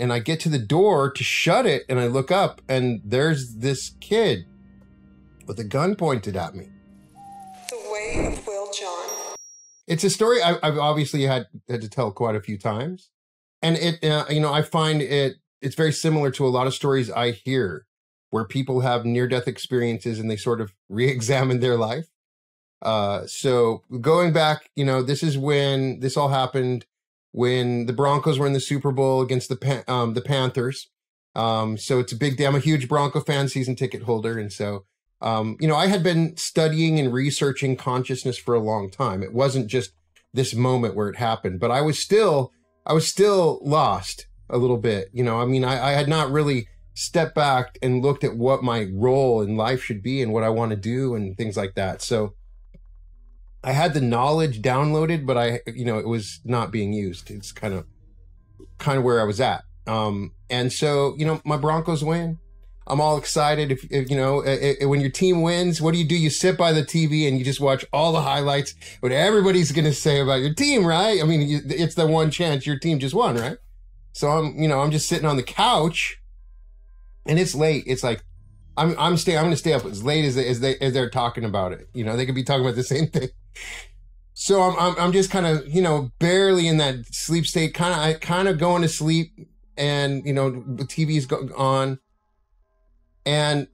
And I get to the door to shut it, and I look up, and there's this kid with a gun pointed at me. The Way of Will John. It's a story I've obviously had to tell quite a few times. And I find it's very similar to a lot of stories I hear where people have near-death experiences and they sort of re-examine their life. So going back, this is when this all happened, when the Broncos were in the Super Bowl against the Panthers. So it's a big day. I'm a huge Bronco fan, season ticket holder. And so, I had been studying and researching consciousness for a long time. It wasn't just this moment where it happened, but I was still lost a little bit. I had not really stepped back and looked at what my role in life should be and what I want to do and things like that. So I had the knowledge downloaded, but it was not being used. It's kind of where I was at. And so, my Broncos win. I'm all excited. If when your team wins, what do? You sit by the TV and you just watch all the highlights, what everybody's going to say about your team, right? I mean, it's the one chance your team just won, right? So I'm just sitting on the couch and it's late. It's like, I'm going to stay up as late as they're talking about it. They could be talking about the same thing. So I'm just kind of, barely in that sleep state, kind of going to sleep, and, the TV's on, and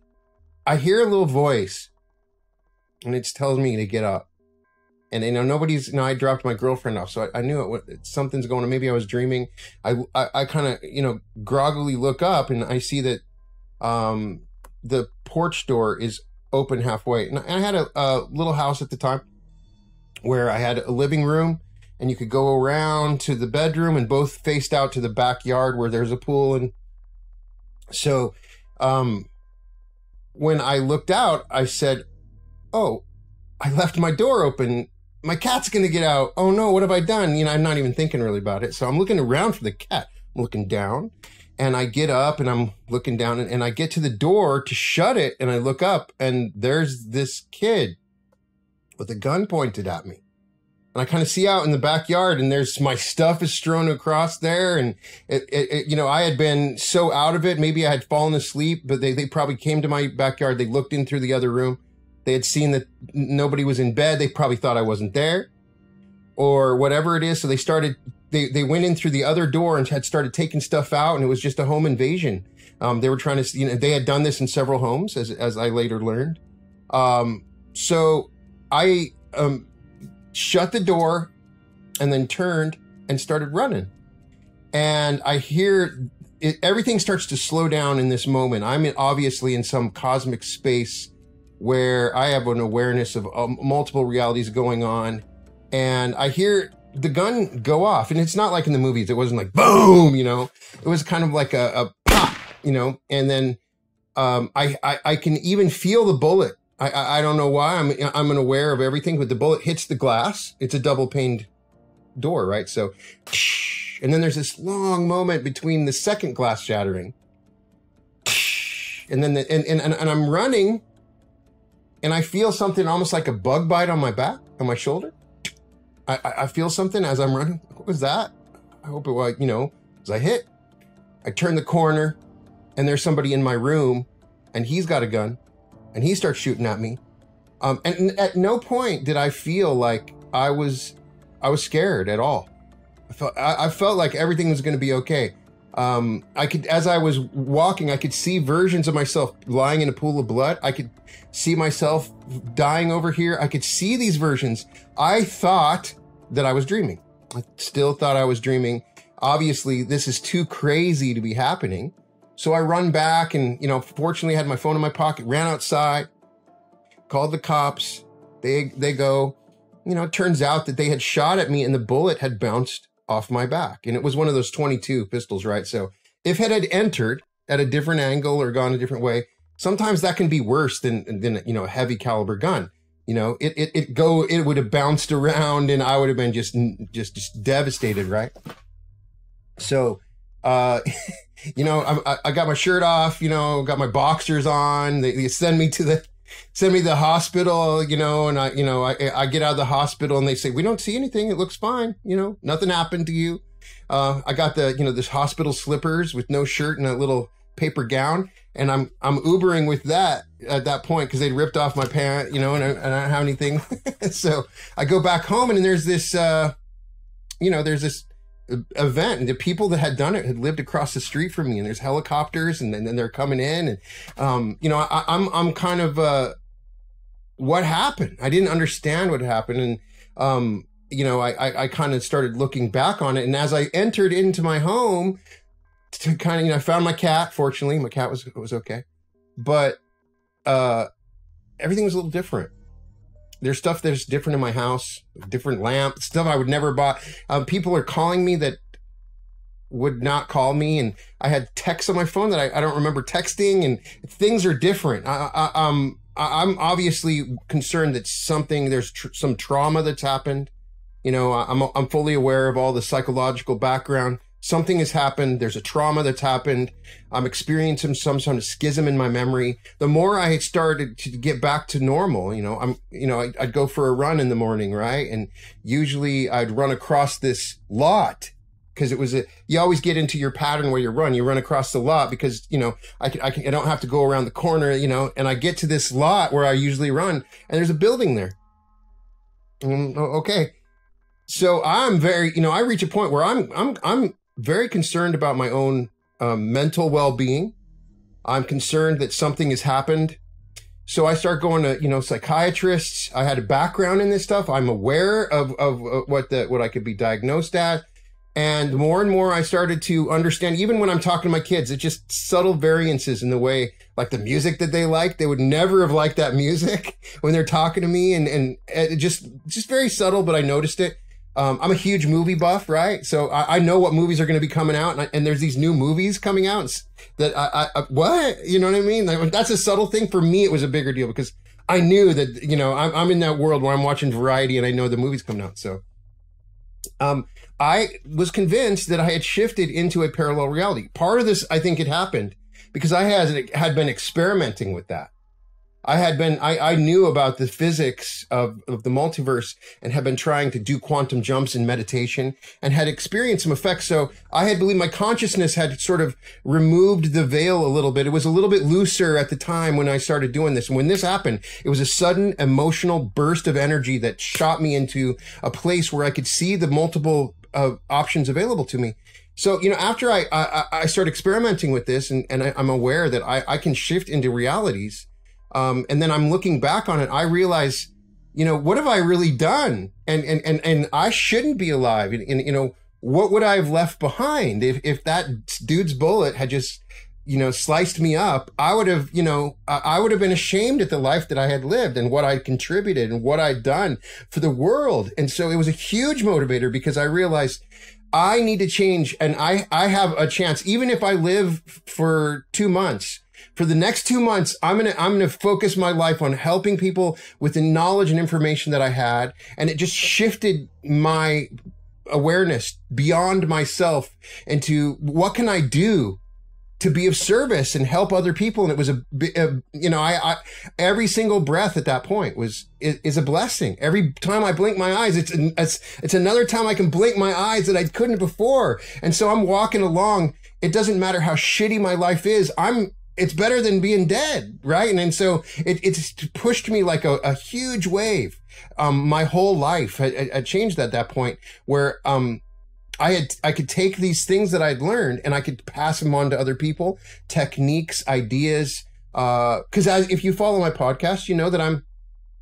I hear a little voice, and it tells me to get up. And, I dropped my girlfriend off, so I knew something's going on. Maybe I was dreaming. I kind of, groggily look up, and I see that the porch door is open halfway. And I had a little house at the time where I had a living room, and you could go around to the bedroom, and both faced out to the backyard where there's a pool. And so when I looked out, I said, oh, I left my door open. My cat's going to get out. Oh no, what have I done? I'm not even thinking really about it. So I'm looking around for the cat. I'm looking down, and I get up, and I'm looking down, and I get to the door to shut it, and I look up, and there's this kid with a gun pointed at me. And I kind of see out in the backyard, and there's my stuff is strewn across there. And I had been so out of it. Maybe I had fallen asleep, but they probably came to my backyard. They looked in through the other room. They had seen that nobody was in bed. They probably thought I wasn't there or whatever it is. So they went in through the other door and had started taking stuff out, and it was just a home invasion. They were trying to, they had done this in several homes, as I later learned. So I shut the door and then turned and started running. And I hear everything starts to slow down in this moment. I'm obviously in some cosmic space where I have an awareness of multiple realities going on. And I hear the gun go off. And it's not like in the movies. It wasn't like boom, it was kind of like a pop, and then I can even feel the bullet. I don't know why. I'm unaware of everything, but the bullet hits the glass. It's a double paned door, right? So, and then there's this long moment between the second glass shattering, and then and I'm running, and I feel something almost like a bug bite on my back, on my shoulder. I feel something as I'm running. What was that? I hope it was, as I hit. I turn the corner, and there's somebody in my room, and he's got a gun. And he starts shooting at me. And at no point did I feel like I was scared at all. I felt like everything was going to be okay. As I was walking, I could see versions of myself lying in a pool of blood. I could see myself dying over here. I could see these versions. I thought that I was dreaming. I still thought I was dreaming. Obviously, this is too crazy to be happening. So I run back and, fortunately I had my phone in my pocket, ran outside, called the cops. They go, it turns out that they had shot at me and the bullet had bounced off my back. And it was one of those 22 pistols, right? So if it had entered at a different angle or gone a different way, sometimes that can be worse than a heavy caliber gun. It would have bounced around and I would have been just devastated, right? So, I got my shirt off, got my boxers on. They send me to the hospital, and I get out of the hospital and they say, we don't see anything. It looks fine. Nothing happened to you. I got this hospital slippers with no shirt and a little paper gown. And I'm Ubering with that at that point because they'd ripped off my pant, and I don't have anything. So I go back home and there's this, there's this event, and the people that had done it had lived across the street from me, and there's helicopters, and then they're coming in, and I'm kind of what happened? I didn't understand what happened, and I kind of started looking back on it, and as I entered into my home to kind of I found my cat. Fortunately, my cat was okay, but everything was a little different. There's stuff that's different in my house, different lamp, stuff I would never buy. People are calling me that would not call me. And I had texts on my phone that I don't remember texting, and things are different. I'm obviously concerned that there's some trauma that's happened. I'm fully aware of all the psychological background. Something has happened. There's a trauma that's happened. I'm experiencing some sort of schism in my memory. The more I started to get back to normal, I'd go for a run in the morning, right? And usually I'd run across this lot because you always get into your pattern where you run across the lot because, I don't have to go around the corner, and I get to this lot where I usually run and there's a building there. Okay. So I'm very, I reach a point where I'm very concerned about my own mental well-being. I'm concerned that something has happened. So I start going to, psychiatrists. I had a background in this stuff. I'm aware of what I could be diagnosed at. And more and more I started to understand, even when I'm talking to my kids, it's just subtle variances in the way, like the music that they like. They would never have liked that music when they're talking to me. And it just very subtle, but I noticed it. I'm a huge movie buff, right? So I know what movies are going to be coming out, and there's these new movies coming out that what? You know what I mean? That's a subtle thing. For me, it was a bigger deal because I knew that, I'm in that world where I'm watching variety and I know the movie's coming out. So, I was convinced that I had shifted into a parallel reality. Part of this, I think it happened because I had been experimenting with that. I knew about the physics of the multiverse and had been trying to do quantum jumps in meditation and had experienced some effects. So I had believed my consciousness had sort of removed the veil a little bit. It was a little bit looser at the time when I started doing this. And when this happened, it was a sudden emotional burst of energy that shot me into a place where I could see the multiple options available to me. So, after I started experimenting with this and I'm aware that I can shift into realities. And then I'm looking back on it. I realize, what have I really done? And I shouldn't be alive. And what would I have left behind if that dude's bullet had just, sliced me up? I would have, I would have been ashamed at the life that I had lived and what I contributed and what I'd done for the world. And so it was a huge motivator because I realized I need to change, and I have a chance, even if I live for 2 months. For the next 2 months, I'm going to focus my life on helping people with the knowledge and information that I had. And it just shifted my awareness beyond myself into what can I do to be of service and help other people. And it was every single breath at that point is a blessing. Every time I blink my eyes, it's another time I can blink my eyes that I couldn't before. And so I'm walking along. It doesn't matter how shitty my life is. It's better than being dead, right? And so it's pushed me like a huge wave. My whole life had changed at that point where I could take these things that I'd learned and I could pass them on to other people, techniques, ideas. Because if you follow my podcast, you know that I'm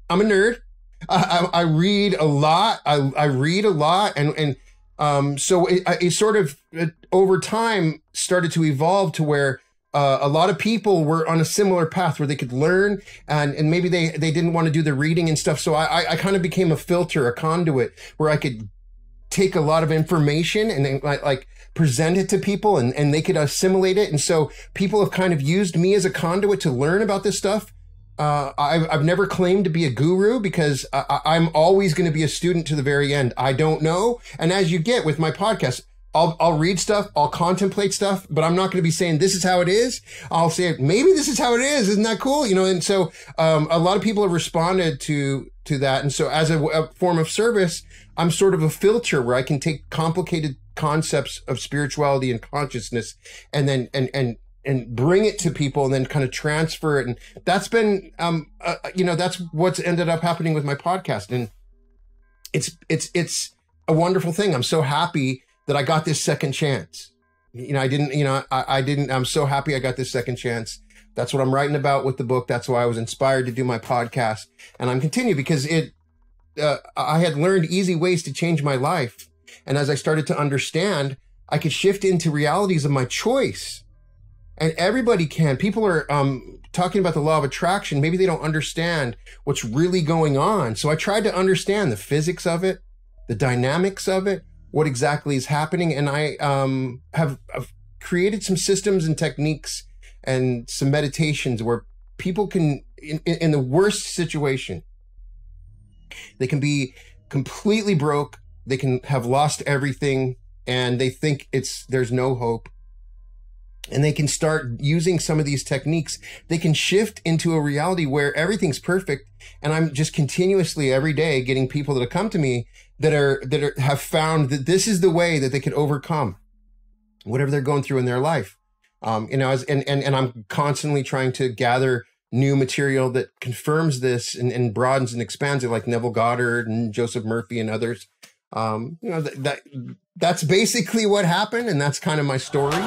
a nerd. I read a lot. I read a lot, and so it sort of over time started to evolve to where. A lot of people were on a similar path where they could learn and maybe they didn't want to do the reading and stuff. So I kind of became a filter, a conduit where I could take a lot of information and then like present it to people and they could assimilate it. And so people have kind of used me as a conduit to learn about this stuff. I've never claimed to be a guru because I'm always going to be a student to the very end. I don't know. And as you get with my podcast, I'll read stuff, I'll contemplate stuff, but I'm not going to be saying this is how it is. I'll say maybe this is how it is. Isn't that cool? And so a lot of people have responded to that. And so as a form of service, I'm sort of a filter where I can take complicated concepts of spirituality and consciousness, and then and bring it to people, and then kind of transfer it. And that's been that's what's ended up happening with my podcast, and it's a wonderful thing. I'm so happy that I got this second chance. I'm so happy I got this second chance. That's what I'm writing about with the book. That's why I was inspired to do my podcast. And I'm continuing because I had learned easy ways to change my life. And as I started to understand, I could shift into realities of my choice. And everybody can. People are talking about the law of attraction. Maybe they don't understand what's really going on. So I tried to understand the physics of it, the dynamics of it, what exactly is happening. And I have created some systems and techniques and some meditations where people can, in the worst situation, they can be completely broke. They can have lost everything and they think there's no hope. And they can start using some of these techniques. They can shift into a reality where everything's perfect. And I'm just continuously every day getting people that come to me that have found that this is the way that they could overcome whatever they're going through in their life. And I'm constantly trying to gather new material that confirms this and broadens and expands it, like Neville Goddard and Joseph Murphy and others. That's basically what happened, and that's kind of my story.